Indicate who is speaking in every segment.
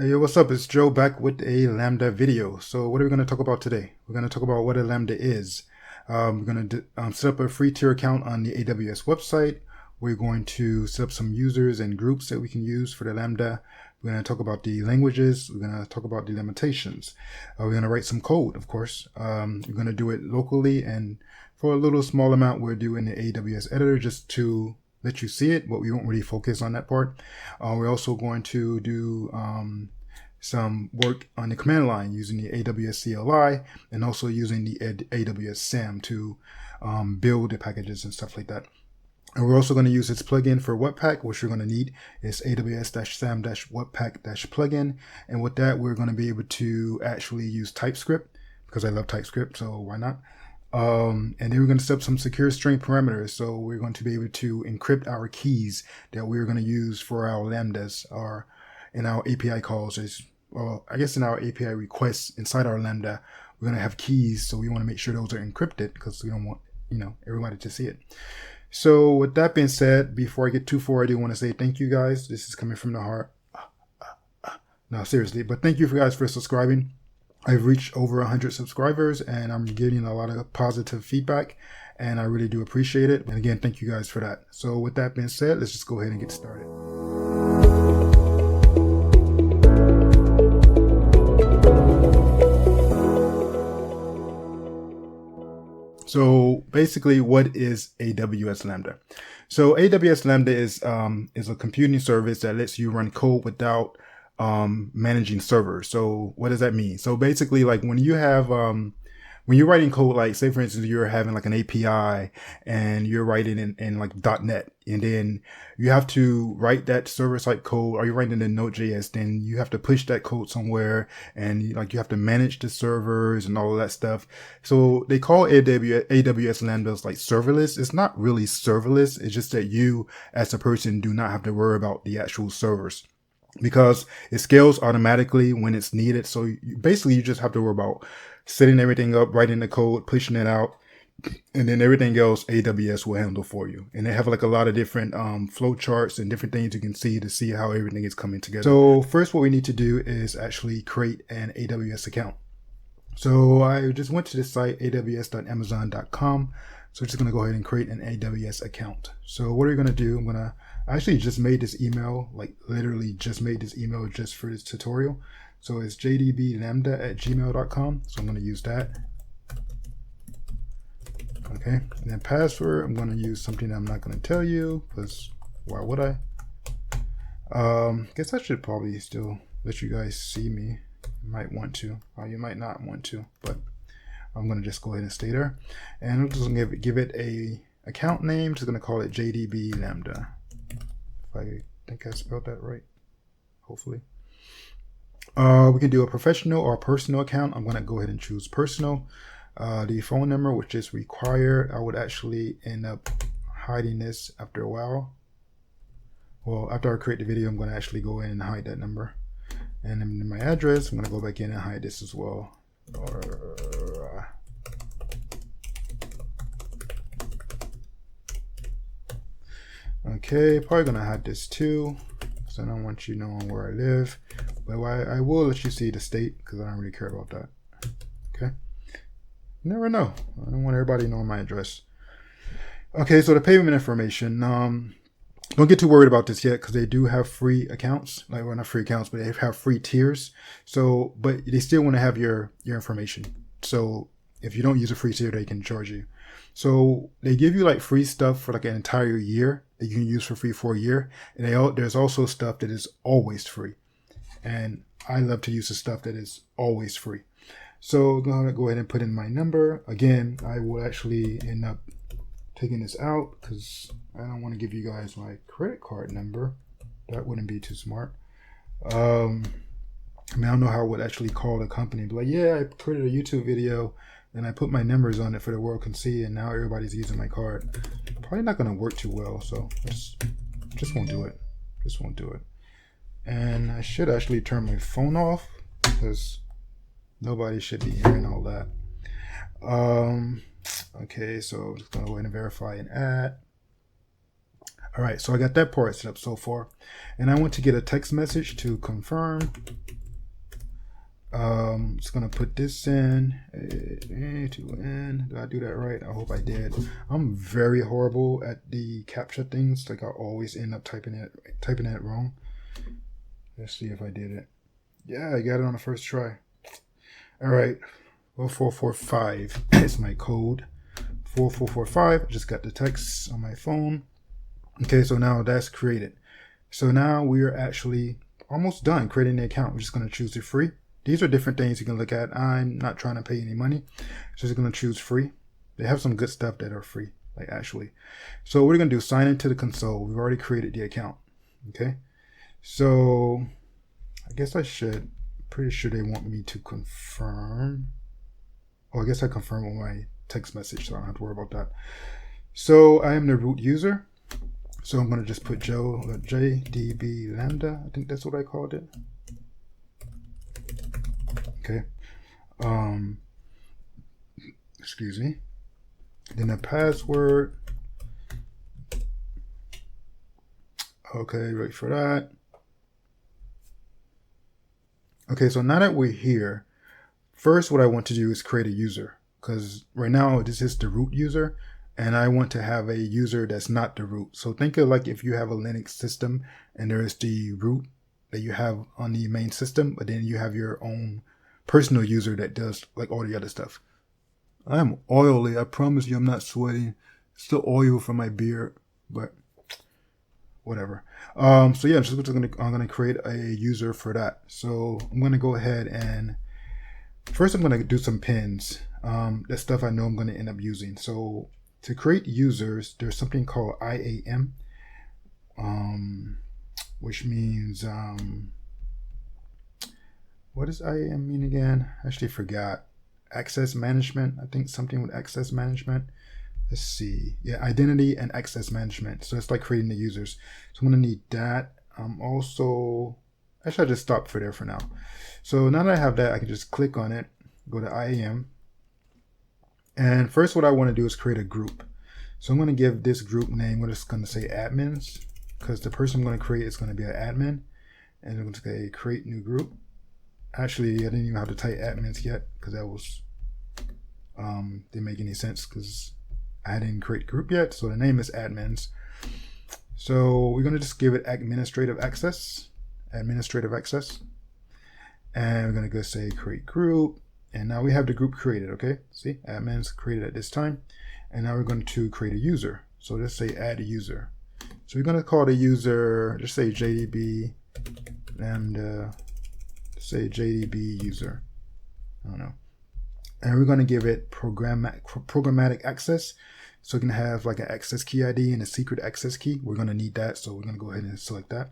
Speaker 1: Hey, what's up? It's Joe back with a Lambda video. So what are we going to talk about today? We're going to talk about what a Lambda is. We're going to set up a free tier account on the AWS website. We're going to set up some users and groups that we can use for the Lambda. We're going to talk about the languages. We're going to talk about the limitations. We're going to write some code, of course. We're going to do it locally, and for a little small amount, we're doing the AWS Editor just to let you see it, but we won't really focus on that part. We're also going to do some work on the command line using the AWS CLI and also using the AWS SAM to build the packages and stuff like that. And we're also going to use its plugin for Webpack, which you're going to need is AWS-SAM-Webpack-plugin. And with that, we're going to be able to actually use TypeScript because I love TypeScript, so why not? And then we're going to set up some secure string parameters. So we're going to be able to encrypt our keys that we're going to use for our Lambdas or in our API calls. I guess in our API requests inside our Lambda, we're going to have keys. So we want to make sure those are encrypted because we don't want, everybody to see it. So with that being said, before I get too far, I do want to say thank you guys. This is coming from the heart. No, seriously, but thank you guys for subscribing. I've reached over 100 subscribers and I'm getting a lot of positive feedback and I really do appreciate it. And again, thank you guys for that. So with that being said, let's just go ahead and get started. So basically, what is AWS Lambda? So AWS Lambda is a computing service that lets you run code without managing servers. So what does that mean? So basically, like when you have when you're writing code, like say for instance you're having like an API and you're writing in like .NET, and then you have to write that server-side code, or you're writing in Node.js, then you have to push that code somewhere, and like you have to manage the servers and all of that stuff. So they call AWS Lambdas like serverless. It's not really serverless. It's just that you as a person do not have to worry about the actual servers, because it scales automatically when it's needed. So basically you just have to worry about setting everything up, writing the code, pushing it out, and then everything else AWS will handle for you. And they have like a lot of different flow charts and different things you can see to see how everything is coming together. So first what we need to do is actually create an AWS account. So I just went to the site aws.amazon.com. So I'm just going to go ahead and create an AWS account. So what are you going to do? I actually just made this email, like literally just made this email just for this tutorial. So it's jdblambda@gmail.com. So I'm going to use that. Okay. And then password, I'm going to use something I'm not going to tell you because why would I? Guess I should probably still let you guys see me. You might want to, or you might not want to, but I'm going to just go ahead and stay there. And I'm just going to give it a account name. Just going to call it JDB Lambda. If I think I spelled that right, hopefully. We can do a professional or a personal account. I'm going to go ahead and choose personal. The phone number, which is required, I would actually end up hiding this after a while. Well, after I create the video, I'm going to actually go in and hide that number. And then my address, I'm going to go back in and hide this as well. Okay, probably going to hide this too, so I don't want you knowing where I live. But I will let you see the state because I don't really care about that. Okay. You never know. I don't want everybody knowing my address. Okay, so the payment information. Don't get too worried about this yet because they do have free accounts. Like, well, not free accounts, but they have free tiers. So, but they still want to have your information. So if you don't use a free tier, they can charge you. So they give you like free stuff for like an entire year that you can use for free for a year. And there's also stuff that is always free. And I love to use the stuff that is always free. So I'm going to go ahead and put in my number. Again, I will actually end up taking this out because I don't want to give you guys my credit card number. That wouldn't be too smart. I don't know how I would actually call the company. But like, yeah, I created a YouTube video and I put my numbers on it for the world can see, and now everybody's using my card. Probably not going to work too well, so just won't do it. Just won't do it. And I should actually turn my phone off because nobody should be hearing all that. Okay, so I'm just going to go ahead and verify and add. All right, so I got that part set up so far. And I want to get a text message to confirm. Just gonna put this in A to N. Did I do that right? I hope I did. I'm very horrible at the captcha things. Like I always end up typing it wrong. Let's see if I did it. Yeah, I got it on the first try. All right, 4445 is my code. 4445. Just got the text on my phone. Okay, so now that's created. So now we're actually almost done creating the account. We're just gonna choose the free. These are different things you can look at. I'm not trying to pay any money. So just going to choose free. They have some good stuff that are free, like actually. So what we're going to do, sign into the console. We've already created the account. Okay. So I guess I should, pretty sure they want me to confirm. Oh, I guess I confirm with my text message, so I don't have to worry about that. So I am the root user. So I'm going to just put JDB Lambda. I think that's what I called it. Okay. Excuse me. Then the password. Okay, wait for that. Okay, so now that we're here, first what I want to do is create a user, because right now this is the root user and I want to have a user that's not the root. So think of like if you have a Linux system and there is the root that you have on the main system, but then you have your own personal user that does like all the other stuff. I'm oily. I promise you I'm not sweating. It's still oil from my beard, but whatever. So yeah, I'm gonna create a user for that. So I'm gonna go ahead and first I'm gonna do some pins. That stuff I know I'm gonna end up using. So to create users, there's something called IAM, which means what does IAM mean again? I actually forgot. Access management. I think something with access management. Let's see. Yeah, identity and access management. So it's like creating the users. So I'm going to need that. Also, actually, I just stop for there for now. So now that I have that, I can just click on it, go to IAM. And first, what I want to do is create a group. So I'm going to give this group name. We're just going to say admins, because the person I'm going to create is going to be an admin. And I'm going to say create new group. Actually, I didn't even have to type admins yet, because that was didn't make any sense because I didn't create group yet. So the name is admins. So we're going to just give it administrative access, and we're going to go say create group. And now we have the group created. Okay, see, admins created at this time, and now we're going to create a user. So let's say add a user. So we're going to call the user, just say JDB Lambda. Say JDB user. I don't know. And we're going to give it programmatic access. So we can have like an access key ID and a secret access key. We're going to need that. So we're going to go ahead and select that.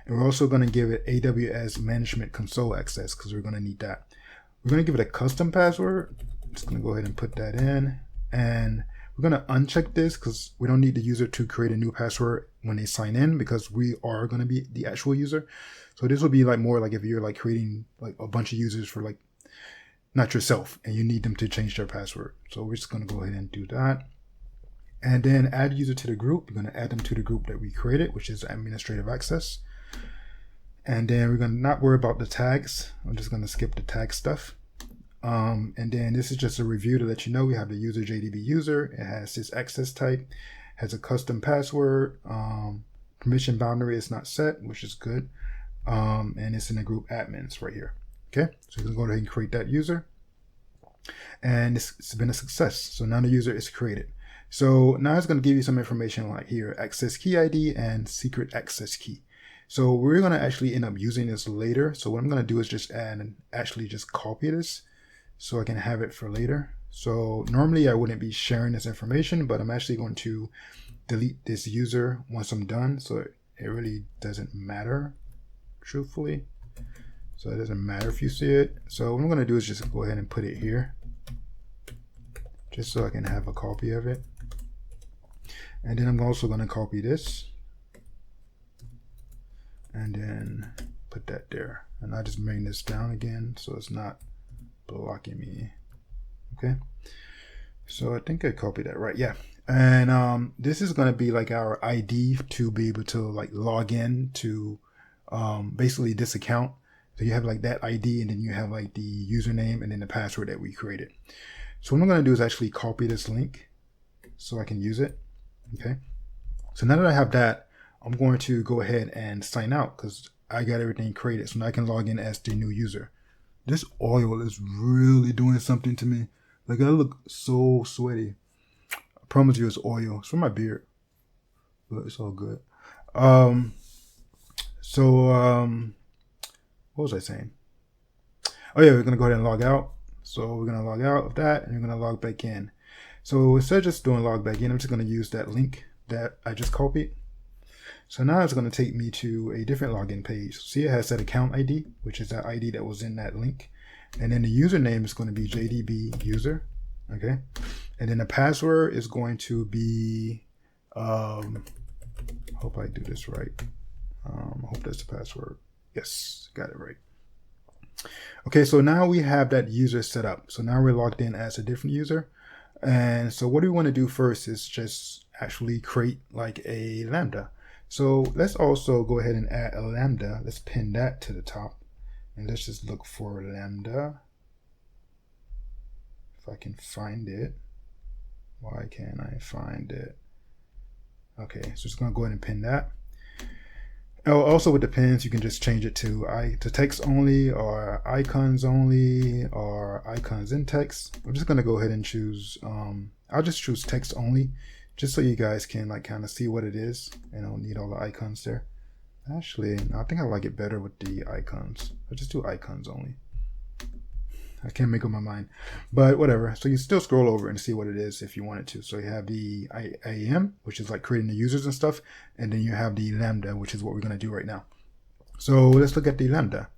Speaker 1: And we're also going to give it AWS management console access, because we're going to need that. We're going to give it a custom password. I'm just going to go ahead and put that in. And we're going to uncheck this because we don't need the user to create a new password when they sign in, because we are going to be the actual user. So this will be like more like if you're like creating like a bunch of users for like not yourself and you need them to change their password. So we're just going to go ahead and do that. And then add user to the group. We're going to add them to the group that we created, which is administrative access. And then we're going to not worry about the tags. I'm just going to skip the tag stuff. And then this is just a review to let you know we have the user JDB user. It has this access type, has a custom password. Permission boundary is not set, which is good. And it's in the group admins right here. Okay, so you can go ahead and create that user. And it's been a success. So now the user is created. So now it's going to give you some information like here, access key ID and secret access key. So we're going to actually end up using this later. So what I'm going to do is just add and actually just copy this so I can have it for later. So normally I wouldn't be sharing this information, but I'm actually going to delete this user once I'm done. So it really doesn't matter, truthfully. So it doesn't matter if you see it. So what I'm going to do is just go ahead and put it here, just so I can have a copy of it. And then I'm also going to copy this and then put that there. And I just bring this down again so it's not blocking me. Okay. So I think I copied that right. Yeah. And this is going to be like our ID to be able to like log in to basically this account. So you have like that ID, and then you have like the username and then the password that we created. So what I'm going to do is actually copy this link so I can use it. Okay. So now that I have that, I'm going to go ahead and sign out because I got everything created. So now I can log in as the new user. This oil is really doing something to me. Like, I look so sweaty. I promise you it's oil. It's from my beard, but it's all good. What was I saying? Oh yeah, we're gonna go ahead and log out. So we're gonna log out of that, and we're gonna log back in. So instead of just doing log back in, I'm just gonna use that link that I just copied. So now it's going to take me to a different login page. See, it has that account ID, which is that ID that was in that link. And then the username is going to be JDB user. Okay. And then the password is going to be, hope I do this right. I hope that's the password. Yes, got it right. Okay, so now we have that user set up. So now we're logged in as a different user. And so what we want to do first is just actually create like a Lambda. So let's also go ahead and add a Lambda. Let's pin that to the top. And let's just look for Lambda. If I can find it. Why can't I find it? Okay, so just going to go ahead and pin that. Oh, also with the pins, you can just change it to text only, or icons only, or icons in text. I'm just going to go ahead and choose, I'll just choose text only, just so you guys can like kind of see what it is. And I don't need all the icons there. Actually, I think I like it better with the icons. I'll just do icons only. I can't make up my mind, but whatever. So you still scroll over and see what it is if you wanted to. So you have the IAM, which is like creating the users and stuff. And then you have the Lambda, which is what we're going to do right now. So let's look at the Lambda.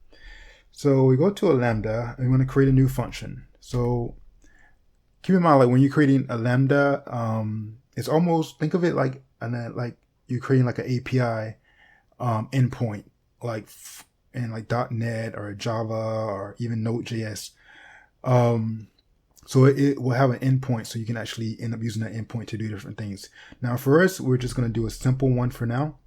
Speaker 1: So we go to a Lambda and we want to create a new function. So keep in mind, like when you're creating a Lambda, it's almost, think of it like you're creating like an API endpoint, like in like .NET or Java or even Node.js. So it will have an endpoint, so you can actually end up using that endpoint to do different things. Now for us, we're just going to do a simple one for now,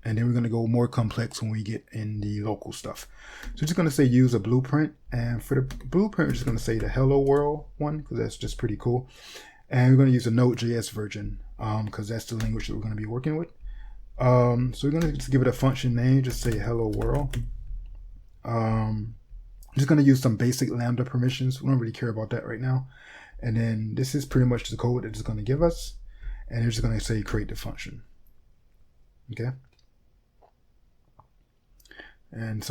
Speaker 1: and then we're going to go more complex when we get in the local stuff. So we're just going to say use a blueprint, and for the blueprint, we're just going to say the hello world one, because that's just pretty cool. And we're going to use a Node.js version, because that's the language that we're going to be working with. So we're going to just give it a function name, just say hello world. I'm just going to use some basic Lambda permissions. We don't really care about that right now. And then this is pretty much the code that it's going to give us. And it's just going to say create the function. Okay. And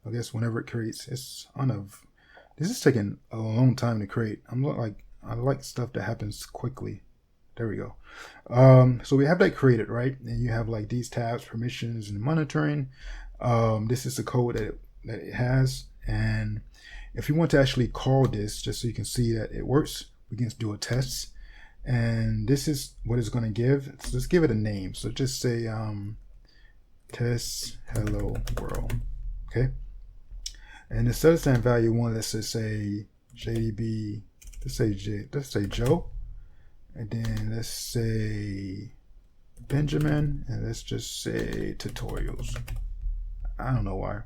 Speaker 1: I guess whenever it creates, this is taking a long time to create. I like stuff that happens quickly. There we go. So we have that created, right? And you have like these tabs, permissions, and monitoring. This is the code that it has. And if you want to actually call this, just so you can see that it works, we can do a test. And this is what it's going to give. So let's give it a name. So just say test hello world. Okay. And instead of saying value 1, let's just say JDB. Let's say Joe. And then let's say Benjamin. And let's just say tutorials. I don't know why,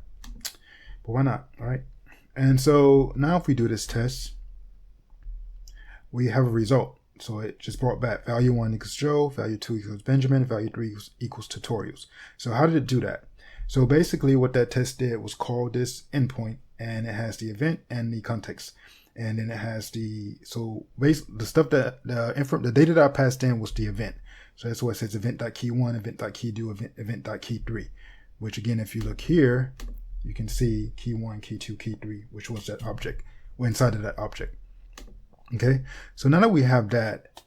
Speaker 1: but why not, right? And so now if we do this test, we have a result. So it just brought back value 1 equals Joe, value 2 equals Benjamin, value 3 equals tutorials. So how did it do that? So basically what that test did was call this endpoint, and it has the event and the context. And then it has the stuff that the data that I passed in was the event. So that's why it says event.key1, event.key2, event.key3. Which again, if you look here, you can see key 1, key 2, key 3, which was that object, or inside of that object. Okay, so now that we have that,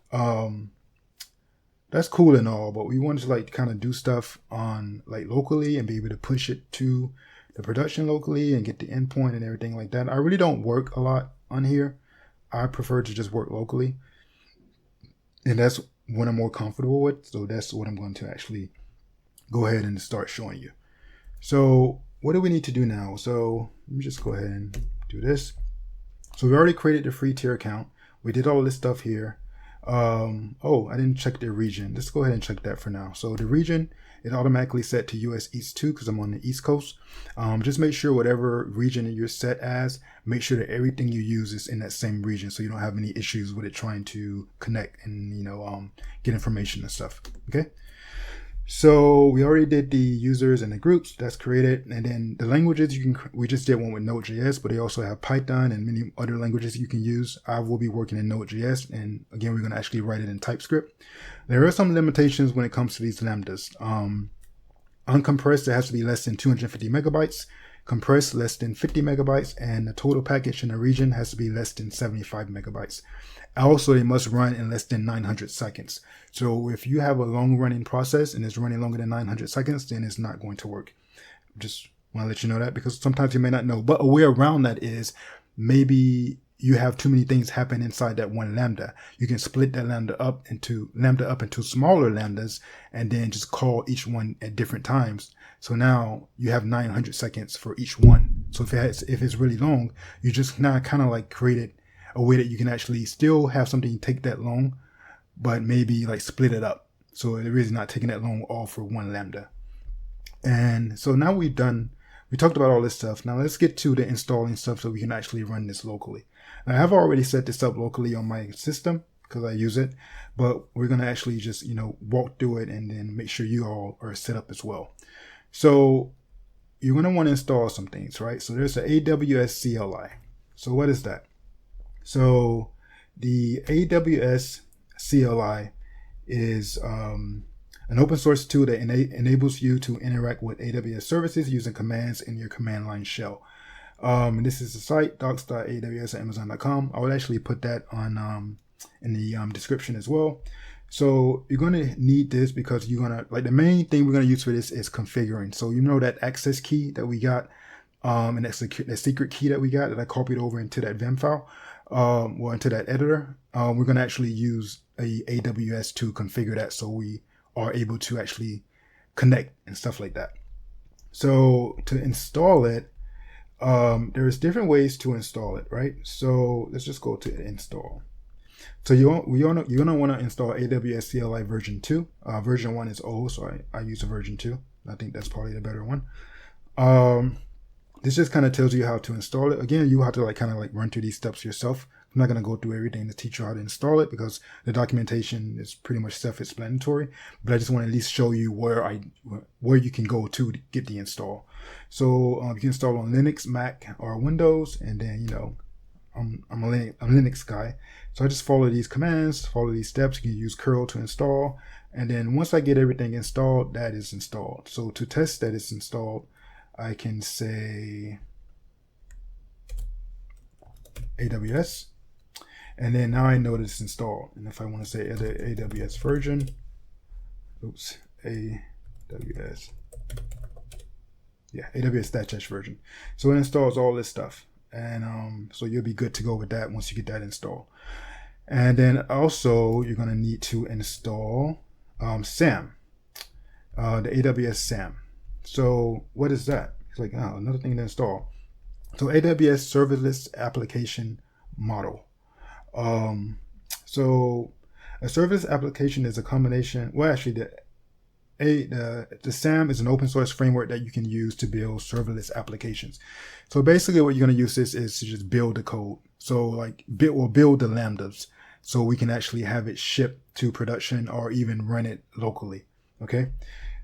Speaker 1: that's cool and all, but we want to like kind of do stuff on like locally and be able to push it to the production locally and get the endpoint and everything like that. I really don't work a lot on here. I prefer to just work locally, and that's what I'm more comfortable with. So that's what I'm going to actually go ahead and start showing you. So what do we need to do now? So let me just go ahead and do this. So we already created the free tier account. We did all this stuff here. Oh, I didn't check the region. Let's go ahead and check that for now. So the region is automatically set to US East 2 because I'm on the East Coast. Just make sure whatever region you're set as, make sure that everything you use is in that same region so you don't have any issues with it trying to connect and, get information and stuff. Okay. So we already did the users and the groups that's created, and then the languages we just did one with Node.js, but they also have Python and many other languages you can use. I will be working in Node.js, and again, we're going to actually write it in TypeScript. There are some limitations when it comes to these lambdas. Uncompressed, it has to be less than 250 megabytes. Compressed, less than 50 megabytes, and the total package in the region has to be less than 75 megabytes. Also, they must run in less than 900 seconds. So if you have a long running process and it's running longer than 900 seconds, then it's not going to work. Just want to let you know that because sometimes you may not know. But a way around that is maybe you have too many things happen inside that one Lambda. You can split that Lambda up into smaller Lambdas and then just call each one at different times. So now you have 900 seconds for each one. So if it's really long, you just now kind of like created a way that you can actually still have something take that long, but maybe like split it up. So it really is not taking that long all for one Lambda. And so now we talked about all this stuff. Now let's get to the installing stuff so we can actually run this locally. Now, I have already set this up locally on my system because I use it, but we're going to actually just, walk through it and then make sure you all are set up as well. So you're going to want to install some things, right? So there's the AWS CLI. So what is that? So the AWS CLI is an open source tool that enables you to interact with AWS services using commands in your command line shell. This is the site, docs.aws.amazon.com. I would actually put that on in the description as well. So you're going to need this because you're going to, the main thing we're going to use for this is configuring. So that access key that we got, and that secret key that we got that I copied over into that Vim file, or into that editor. We're going to actually use a AWS to configure that so we are able to actually connect and stuff like that. So to install it, there's different ways to install it, right? So let's just go to install. So you're going to want to install AWS CLI version 2. Version 1 is old, so I use a version 2. I think that's probably the better one. This just kind of tells you how to install it. Again, you have to run through these steps yourself. I'm not going to go through everything to teach you how to install it because the documentation is pretty much self-explanatory. But I just want to at least show you where you can go to get the install. So you can install on Linux, Mac, or Windows, and then I'm a Linux guy, so I just follow these commands, follow these steps. You can use curl to install, and then once I get everything installed, that is installed. So to test that it's installed, I can say AWS, and then now I know that it's installed. And if I want to say AWS version, AWS -h version. So it installs all this stuff, and so you'll be good to go with that once you get that installed. And then also you're going to need to install SAM, the AWS SAM. So what is that? It's another thing to install. So AWS Serverless Application Model. So a serverless application is a combination. Well, actually, the SAM is an open source framework that you can use to build serverless applications. So basically, what you're going to use this is to just build the code. So build the lambdas, so we can actually have it shipped to production or even run it locally. Okay.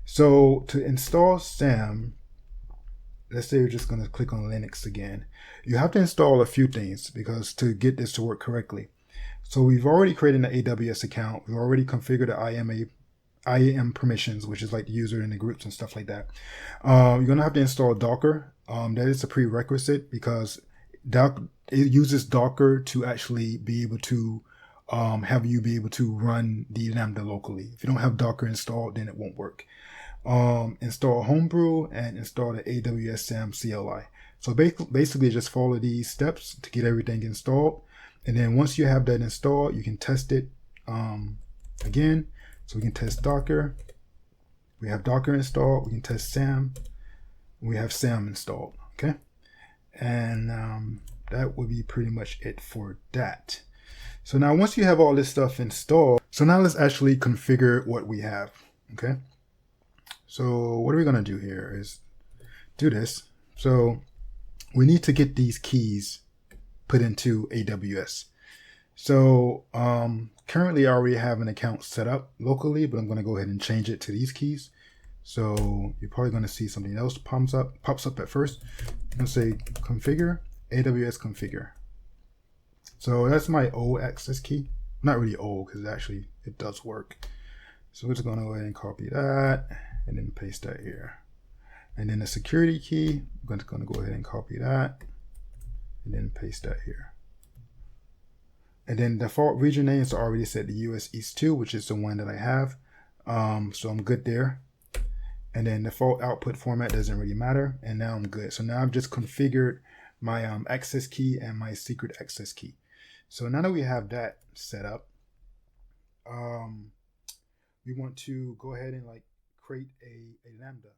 Speaker 1: So to install SAM, let's say you're just going to click on Linux again. You have to install a few things because to get this to work correctly. So we've already created an AWS account. We've already configured the IAM permissions, which is like the user and the groups and stuff like that. You're going to have to install Docker. That is a prerequisite because it uses Docker to actually be able to have you be able to run the Lambda locally. If you don't have Docker installed, then it won't work. Install Homebrew and install the AWS SAM CLI. So basically just follow these steps to get everything installed. And then once you have that installed, you can test it again. So we can test Docker. We have Docker installed. We can test SAM. We have SAM installed. Okay. And that would be pretty much it for that. So now once you have all this stuff installed, so now let's actually configure what we have, okay? So what are we gonna do here is do this. So we need to get these keys put into AWS. So currently I already have an account set up locally, but I'm gonna go ahead and change it to these keys. So you're probably gonna see something else pops up at first. I'm gonna say configure, AWS configure. So that's my old access key. Not really old because actually it does work. So we're just gonna go ahead and copy that and then paste that here. And then the security key, I'm just gonna go ahead and copy that and then paste that here. And then default region names are already set to US East 2, which is the one that I have. So I'm good there. And then default output format doesn't really matter. And now I'm good. So now I've just configured my access key and my secret access key. So now that we have that set up, we want to go ahead and like create a Lambda.